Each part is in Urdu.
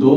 2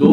2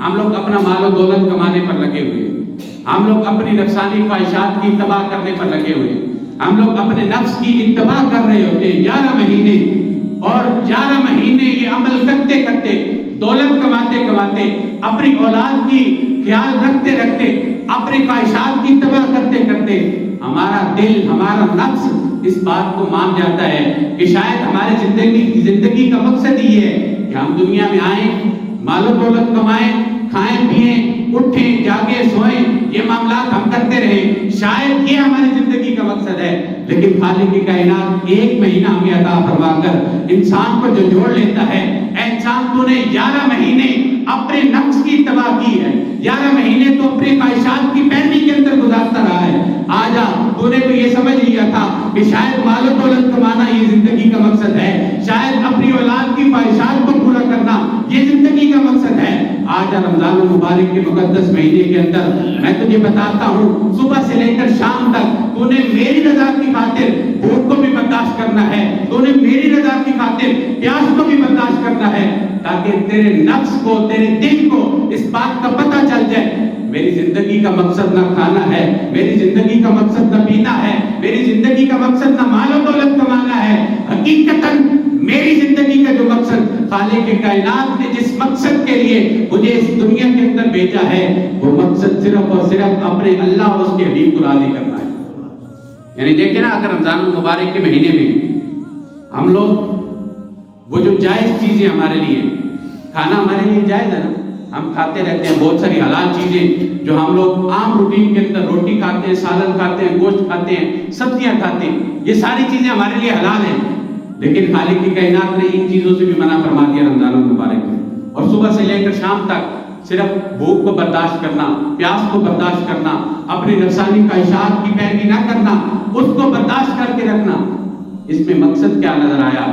ہم لوگ اپنا مال و دولت کمانے پر لگے ہوئے ہیں، ہم لوگ اپنی نفسانی خواہشات کی اتباع کرنے پر لگے ہوئے ہیں، ہم لوگ اپنے نفس کی اتباع کر رہے ہوتے ہیں 11 مہینے، اور 11 مہینے یہ عمل کرتے کرتے، دولت کماتے کماتے، اپنی اولاد کی خیال رکھتے رکھتے، اپنی خواہشات کی اتباع کرتے کرتے، ہمارا دل، ہمارا نفس اس بات کو مان جاتا ہے کہ شاید ہمارے زندگی کا مقصد ہی ہے کہ ہم دنیا میں آئیں، مال و دولت کمائیں، کھائیں پیئیں، اٹھیں جاگیں سوئیں، یہ معاملات ہم کرتے رہیں، شاید یہ ہماری زندگی کا مقصد ہے۔ لیکن خالق کی کائنات 1 مہینہ ہمیں عطا فرما کر انسان کو جو جوڑ لیتا ہے، اے انسان تو نے 11 مہینے اپنے نفس کی اتباع کی ہے، 11 مہینے تو اپنے خواہشات کی پیروی کے اندر گزارتا رہا ہے، آجا تو نے تو یہ سمجھ لیا تھا کہ شاید مال و دولت کمانا یہ زندگی کا مقصد ہے، شاید اپنی اولاد کی خواہشات کو پورا کرنا یہ زندگی کا مقصد ہے۔ آج رمضان المبارک کے مقدس مہینے کے اندر میں تجھے بتاتا ہوں، صبح سے لے کر شام تک تو نے میری رضا کی خاطر بھوک کو بھی برداشت کرنا ہے، تو نے میری رضا کی خاطر پیاس کو بھی برداشت کرنا ہے، تاکہ تیرے نفس کو، تیرے دل کو اس بات کا پتہ چل جائے میری زندگی کا مقصد نہ کھانا ہے، میری زندگی کا مقصد نہ پینا ہے، میری زندگی کا مقصد نہ مال و دولت کمانا ہے، حقیقتاً میری زندگی کا جو مقصد خالق کائنات نے جس مقصد کے لیے مجھے اس دنیا کے اندر بھیجا ہے، وہ مقصد صرف اور صرف اپنے اللہ اور اس کے حبیب کو راضی کرنا ہے۔ یعنی دیکھیں نا، اگر رمضان المبارک کے مہینے میں ہم لوگ وہ جو جائز چیزیں ہمارے لیے، کھانا ہمارے لیے جائز ہے نا، ہم کھاتے رہتے ہیں بہت ساری حلال چیزیں جو ہم لوگ عام روٹین کے اندر، روٹی کھاتے ہیں، سالن کھاتے ہیں، گوشت کھاتے ہیں، سبزیاں کھاتے ہیں، یہ ساری چیزیں ہمارے لیے حلال ہیں، لیکن خالق کی کائنات نے ان چیزوں سے بھی منع فرما دیا رمضان المبارک میں۔ اور صبح سے لے کر شام تک صرف بھوک کو برداشت کرنا، پیاس کو برداشت کرنا، اپنی نفسانی خواہشات کی پیروی نہ کرنا، اس کو برداشت کر کے رکھنا، اس میں مقصد کیا نظر آیا؟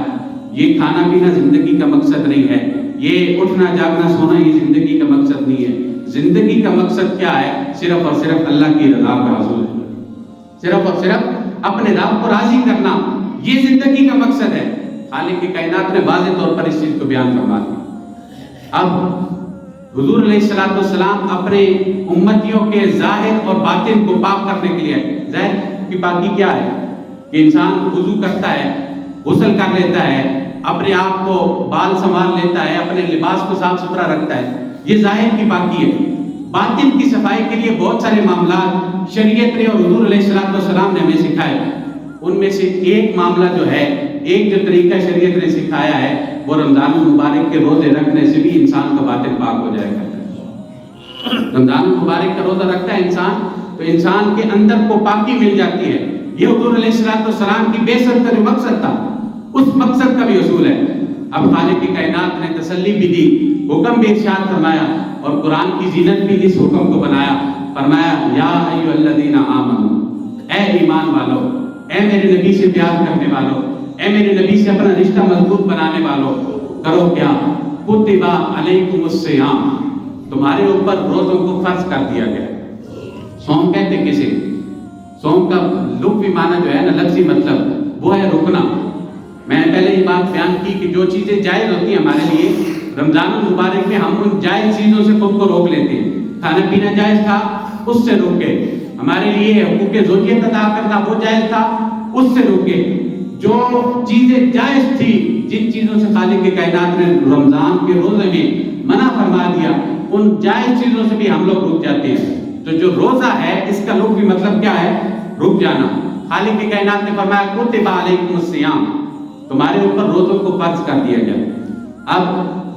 یہ کھانا پینا زندگی کا مقصد نہیں ہے، یہ اٹھنا جاگنا سونا یہ زندگی کا مقصد نہیں ہے۔ زندگی کا مقصد کیا ہے؟ صرف اور صرف اللہ کی رضا کا حصول ہے، صرف اور صرف اپنے رب کو راضی کرنا، یہ زندگی کا مقصد ہے۔ خالق کی کائنات نے واضح طور پر اس چیز کو بیان فرما دیا۔ اب حضور علیہ السلام اپنے امتیوں کے ظاہر اور باطن کو پاک کرنے کے لیے، ظاہر کی پاکی کیا ہے کہ انسان وضو کرتا ہے، غسل کر لیتا ہے، اپنے آپ کو بال سنوار لیتا ہے، اپنے لباس کو صاف ستھرا رکھتا ہے، یہ ظاہر کی پاکی ہے۔ باطن کی صفائی کے لیے بہت سارے معاملات شریعت نے اور حضور علیہ السلام نے ہمیں سکھائے، ان میں سے ایک معاملہ جو ہے، ایک جو طریقہ شریعت نے سکھایا ہے، وہ رمضان المبارک کے روزے رکھنے سے بھی انسان کا باطن پاک ہو جائے گا۔ رمضان المبارک کا روزہ رکھتا ہے انسان تو انسان کے اندر کو پاکی مل جاتی ہے۔ یہ حضور علیہ السلام کی بعثت کا جو مقصد تھا، اس مقصد کا بھی حصول ہے۔ اب خالق کی کائنات نے تسلی بھی دی، حکم بھی ارشاد فرمایا، اور قرآن کی زینت بھی اس حکم کو بنایا، فرمایا یا ایھا الذین آمنوا، اے ایمان والو، اے میرے نبی سے پیار کرنے والو، اے میرے نبی سے اپنا رشتہ مضبوط بنانے والو، کرو کیا؟ کتب علیکم الصیام، تمہارے اوپر روزوں کو فرض کر دیا گیا۔ صوم کہتے کسے؟ صوم کا لغوی معنی جو ہے نا، لفظی مطلب وہ ہے رکنا۔ میں نے پہلے یہ بات بیان کی کہ جو چیزیں جائز ہوتی ہیں ہمارے لیے، رمضان المبارک میں ہم ان جائز چیزوں سے خود کو روک لیتے ہیں۔ کھانا پینا جائز تھا، اس سے روکے۔ ہمارے لیے حقوق زوجیت ادا کرنا وہ جائز تھا، اس سے روکے۔ جو چیزیں جائز تھی، جن چیزوں سے خالق کی کائنات نے رمضان کے روزے میں منع فرما دیا، ان جائز چیزوں سے بھی ہم لوگ رک جاتے ہیں۔ تو جو روزہ ہے، اس کا لغوی مطلب کیا ہے؟ رک جانا۔ خالق کی کائنات نے فرمایا کتب علیکم الصیام، تمہارے اوپر روزوں کو فرض کر دیا گیا۔ اب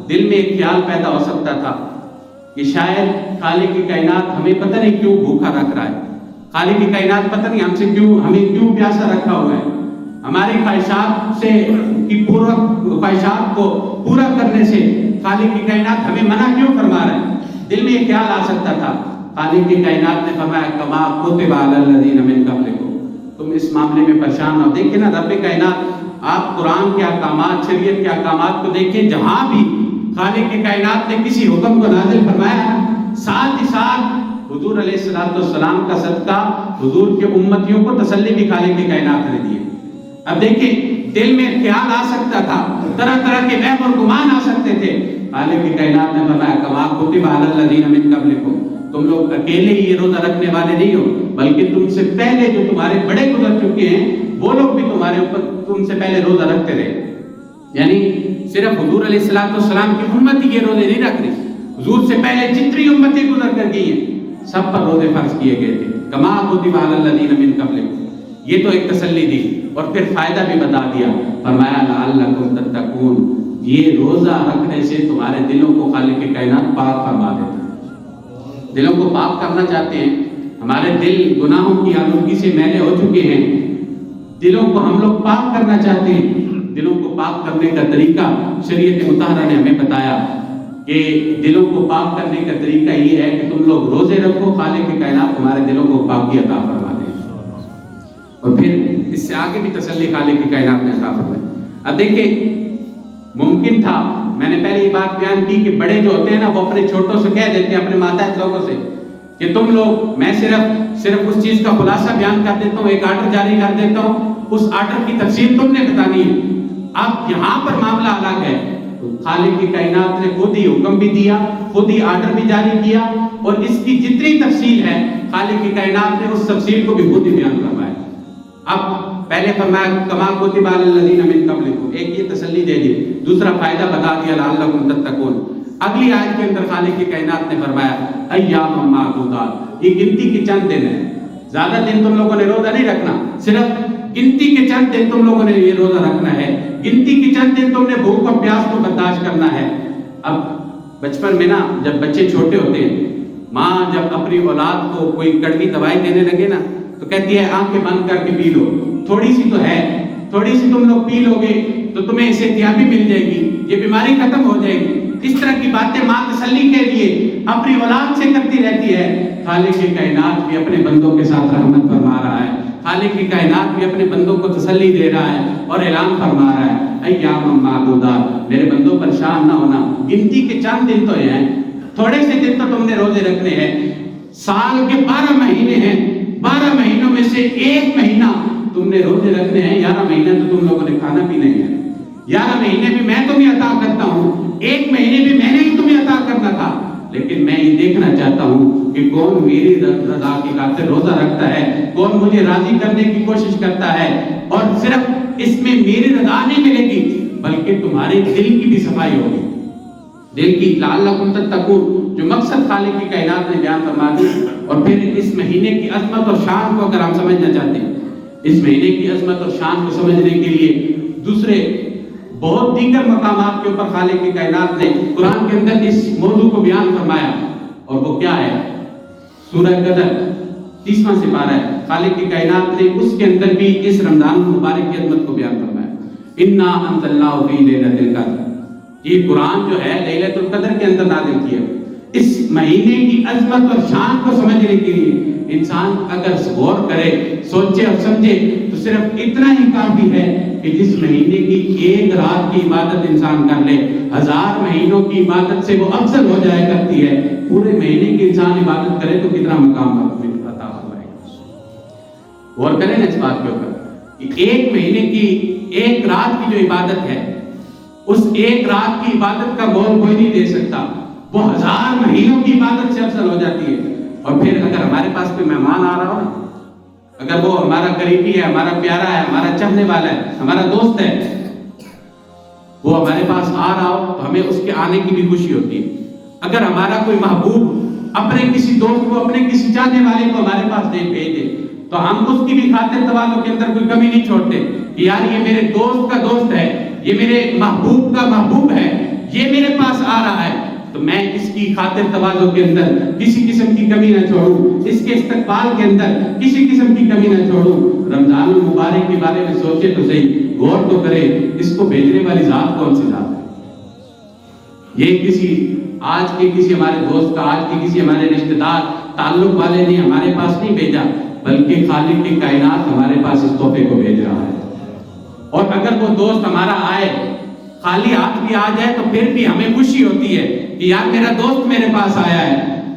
دل میں ایک خیال پیدا ہو سکتا تھا کہ شاید خالق کی کائنات ہمیں پتہ نہیں کیوں بھوکا رکھ رہا ہے، خالق کی کائنات پتہ نہیں ہمیں کیوں پیاسا رکھا ہوا ہے، ہماری خواہشات کو پورا کرنے سے خالق کی کائنات ہمیں منع کیوں فرما رہا ہے۔ دل میں ایک خیال آ سکتا تھا۔ خالق کی کائنات نے فرمایا کما کتب علی الذین من قبلکم، تم اس معاملے میں پریشان نہ ہو۔ دیکھیں نا، رب کائنات، آپ قرآن کے احکامات، شریعت کے احکامات کو دیکھیں، جہاں بھی خالق کی کائنات نے کسی حکم کو نازل فرمایا، ساتھ ہی ساتھ حضور علیہ السلام کا صدقہ حضور کے امتیوں کو تسلی بھی خالق کی کائنات نے دی ہے۔ اب دیکھیں، دل میں خیال آ سکتا تھا، طرح طرح کے وہم اور گمان آ سکتے تھے، خالق کائنات نے فرمایا کما کتب علی الذین من قبلکم، تم لوگ اکیلے ہی یہ روزہ رکھنے والے نہیں ہو، بلکہ تم سے پہلے جو تمہارے بڑے گزر چکے ہیں وہ لوگ بھی تمہارے اوپر تم سے پہلے روزہ رکھتے رہے۔ یعنی صرف حضور علیہ السلام کی امت ہی یہ روزے نہیں رکھ رہی، حضور سے پہلے جتنی امتیں گزر کر گئی ہیں سب پر روزے فرض کیے گئے تھے، کما کتب علی الذین من قبلکم۔ یہ تو ایک تسلی دی اور پھر فائدہ بھی بتا دیا، فرمایا لعلکم تتقون، یہ روزہ رکھنے سے تمہارے دلوں کو خالق کائنات پاک فرما دیتا ہے۔ دلوں کو پاک کرنا چاہتے ہیں، ہمارے دل گناہوں کی آلودگی سے میلے ہو چکے ہیں، دلوں کو ہم لوگ پاک کرنا چاہتے ہیں۔ دلوں کو پاک کرنے کا طریقہ شریعت مطہرہ نے ہمیں بتایا کہ دلوں کو پاک کرنے کا طریقہ یہ ہے کہ تم لوگ روزے رکھو، خالق کائنات تمہارے دلوں کو پاکی عطا فرما دے، اور پھر اس سے آگے بھی تسلی خالق کائنات نے عطا فرمائی۔ اب دیکھیں، ممکن تھا، میں نے پہلے یہ بات بیان کی کہ بڑے جو ہوتے ہیں نا وہ اپنے چھوٹوں سے کہہ دیتے ہیں، اپنے ماتحت لوگوں سے کہ تم لوگ، میں صرف اس چیز کا خلاصہ بیان کر دیتا ہوں، ایک آرڈر جاری کر دیتا ہوں، اس آرڈر کی تفصیل تم نے بتانی ہے۔ اب یہاں پر معاملہ الگ ہے، خالق کی کائنات نے خود ہی حکم بھی دیا، خود ہی آرڈر بھی جاری کیا، اور اس کی جتنی تفصیل ہے خالق کی کائنات نے اس تفصیل کو بھی خود ہی بیان کروایا۔ اب پہلے فرمایا کما کتب علی الذین من قبلکم، ایک یہ تسلی دے دی، دوسرا فائدہ بتا دیا لعلکم تتقون۔ اگلی آیت کے اندر خالق کی کائنات نے فرمایا ایام معدودات، یہ گنتی کے چند دن ہیں، زیادہ دن تم لوگوں نے روزہ نہیں رکھنا، صرف گنتی کے چند دن تم لوگوں نے یہ روزہ رکھنا ہے، گنتی کے چند دن تم نے بھوک اور پیاس کو برداشت کرنا ہے۔ اب بچپن میں نا جب بچے چھوٹے ہوتے ہیں، ماں جب اپنی اولاد کو کوئی کڑوی دوائی دینے لگے نا تو کہتی ہے آنکھیں بند کر کے پی لو، تھوڑی سی تو ہے، تھوڑی سی تم لوگ پی لو گے تو تمہیں صحتیابی مل جائے گی، یہ بیماری ختم ہو جائے گی۔ اس طرح کی باتیں ماں تسلی کے لیے اپنی اولاد سے کرتی رہتی ہے۔ خالق کی کائنات بھی اپنے بندوں کے ساتھ رحمت فرما رہا ہے، خالق کی کائنات بھی اپنے بندوں کو تسلی دے رہا ہے اور اعلان فرما رہا ہے ایام معدودات، میرے بندوں پریشان نہ ہونا، گنتی کے چند دن تو ہیں، تھوڑے سے دن تو تم نے روزے رکھنے ہیں، سال کے 12 مہینے ہیں، 12 مہینوں میں سے ایک مہینہ تم نے روزے رکھنے ہیں، 11 مہینے تو تم لوگوں نے کھانا پینا ہی ہے، 11 مہینے بھی میں تمہیں عطا کرتا ہوں، ایک مہینے بھی میں نے ہی تمہیں عطا کرنا تھا، لیکن میں یہ دیکھنا چاہتا ہوں کہ کون میری رضا کی خاطر روزہ رکھتا ہے، کون مجھے راضی کرنے کی کوشش کرتا ہے، اور صرف اس میں میری رضا نہیں ملے گی بلکہ تمہارے دل کی بھی صفائی ہوگی، دل کی لعلکم تتقون، جو مقصد خالق کی کائنات نے بیان فرما دی۔ اور پھر اس مہینے کی عظمت اور شان کو اگر ہم سمجھنا چاہتے ہیں، اس مہینے کی عظمت اور شان کو سمجھنے کے لیے دوسرے بہت دیگر مقامات کے اوپر خالق کی کائنات نے قرآن کے اندر اس موضوع کو بیان فرمایا، اور وہ کیا ہے؟ سورہ قدر 30واں سپارہ ہے، خالق کی کائنات نے اس کے اندر بھی اس رمضان مبارک کی عظمت کو بیان فرمایا، انا انزلناہ فی لیلۃ القدر، یہ قرآن جو ہے لیلۃ القدر کے اندر نازل کیا۔ اس مہینے کی عظمت اور شان کو سمجھنے کے لیے انسان اگر غور کرے، سوچے اور سمجھے تو صرف اتنا ہی کافی ہے کہ جس مہینے کی ایک رات کی عبادت انسان کر لے، 1000 مہینوں کی عبادت سے وہ افضل ہو جائے کرتی ہے۔ پورے مہینے کی انسان عبادت کرے تو کتنا مقام عطا فرمائے گا۔ غور کریں نا اس بات کے اوپر، ایک مہینے کی ایک رات کی جو عبادت ہے، اس ایک رات کی عبادت کا مول کوئی نہیں دے سکتا، وہ 1000 مہینوں کی عبادت سے افضل ہو جاتی ہے۔ اور پھر اگر ہمارے پاس کوئی مہمان آ رہا ہو نا، اگر وہ ہمارا قریبی ہے، ہمارا پیارا ہے، ہمارا چاہنے والا ہے، ہمارا دوست ہے، وہ ہمارے پاس آ رہا ہو تو ہمیں اس کے آنے کی بھی خوشی ہوتی ہے۔ اگر ہمارا کوئی محبوب اپنے کسی دوست کو، اپنے کسی چاہنے والے کو ہمارے پاس بھیجے تو ہم اس کی بھی خاطر توازن کے اندر کوئی کمی نہیں چھوڑتے کہ یار یہ میرے دوست کا دوست ہے، یہ میرے محبوب کا محبوب ہے، یہ میرے پاس آ رہا ہے تو میں اس کی خاطر توازن کے اندر کسی قسم کی کمی نہ چھوڑوں، اس کے استقبال کے اندر کسی قسم کی کمی نہ چھوڑوں۔ رمضان المبارک کے بارے میں سوچے تو صحیح، غور تو کرے، اس کو بھیجنے والی ذات کون سی ذات ہے؟ یہ کسی آج کے کسی ہمارے دوست کا، آج کے کسی ہمارے رشتہ دار تعلق والے نے ہمارے پاس نہیں بھیجا، بلکہ خالق کی کائنات ہمارے پاس اس تحفے کو بھیج رہا ہے۔ اور اگر وہ دوست ہمارا آئے، خالی ہاتھ بھی آ جائے تو پھر بھی ہمیں خوشی ہوتی ہے کہ یار میرا دوست میرے پاس آیا ہے،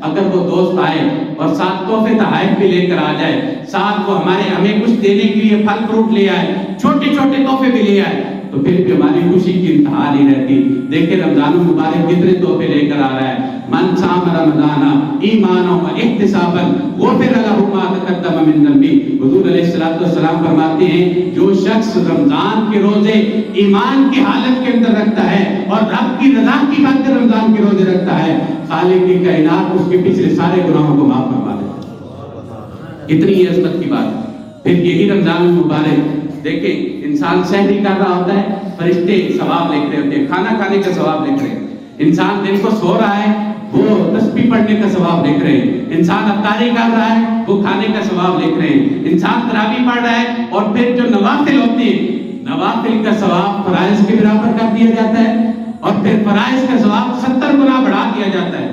اگر وہ دوست آئے اور ساتھ تحفے تحائف بھی لے کر آ جائے، ساتھ وہ ہمیں کچھ دینے کے لیے پھل فروٹ لے آئے، چھوٹے چھوٹے تحفے بھی لے آئے، تو پھر بھی ہماری خوشی کی انتہا نہیں رہتی۔ دیکھیں رمضان المبارک کتنے تحفے لے کر آ رہا ہے۔ من صام رمضان ایمانا و احتسابا غفر له ما تقدم من ذنبہ۔ حضور علیہ السلام فرماتے ہیں جو شخص رمضان کے روزے ایمان کی حالت کے اندر رکھتا ہے اور رب کی رضا کی بات رمضان کے روزے رکھتا ہے، خالق کی کائنات اس کے پچھلے سارے گناہوں کو معاف فرما دیتا ہے۔ اتنی عظمت کی بات۔ پھر یہی رمضان المبارک دیکھیں انسان سحری کر رہا ہوتا ہے، فرشتے ثواب لکھ رہے ہوتے ہیں، کھانا کھانے کا ثواب لکھ رہے ہیں۔ انسان دن کو سو رہا ہے، وہ تسبیح پڑھنے کا ثواب لکھ رہے ہیں۔ انسان افطاری کر رہا ہے، وہ کھانے کا ثواب لکھ رہے ہیں۔ انسان تراویح پڑھ رہا ہے، اور پھر جو نوافل ہوتے ہیں، نوافل کا ثواب فرائض کے برابر کر دیا جاتا ہے، اور پھر فرائض کا ثواب 70 گنا بڑھا دیا جاتا ہے۔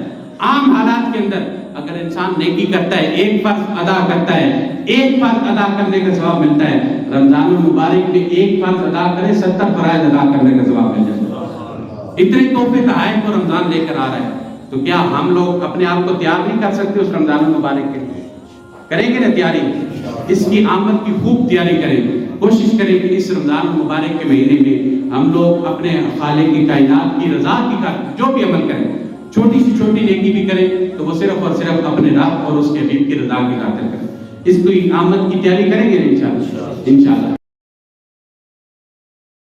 عام حالات کے اندر اگر انسان نیکی کرتا ہے، ایک فرض ادا کرتا ہے، ایک فرض ادا کرنے کا ثواب ملتا ہے۔ رمضان المبارک میں ایک فرض ادا کرے 70 فرائض ادا کرنے کا ثواب مل جاتا ہے۔ اتنے تحفے تحائف کو رمضان لے کر آ رہا ہے، تو کیا ہم لوگ اپنے آپ کو تیار نہیں کر سکتے اس رمضان المبارک کے لیے؟ کریں گے نا تیاری؟ اس کی آمد کی خوب تیاری کریں، کوشش کریں کہ اس رمضان المبارک کے مہینے میں ہم لوگ اپنے خالق کی کائنات کی رضا کی جو بھی عمل کریں، چھوٹی سی چھوٹی نیکی بھی کریں تو وہ صرف اور صرف اپنے رب اور اس کے حبیب کی رضا کی خاطر کریں۔ اس کی آمد کی تیاری کریں گے انشاءاللہ۔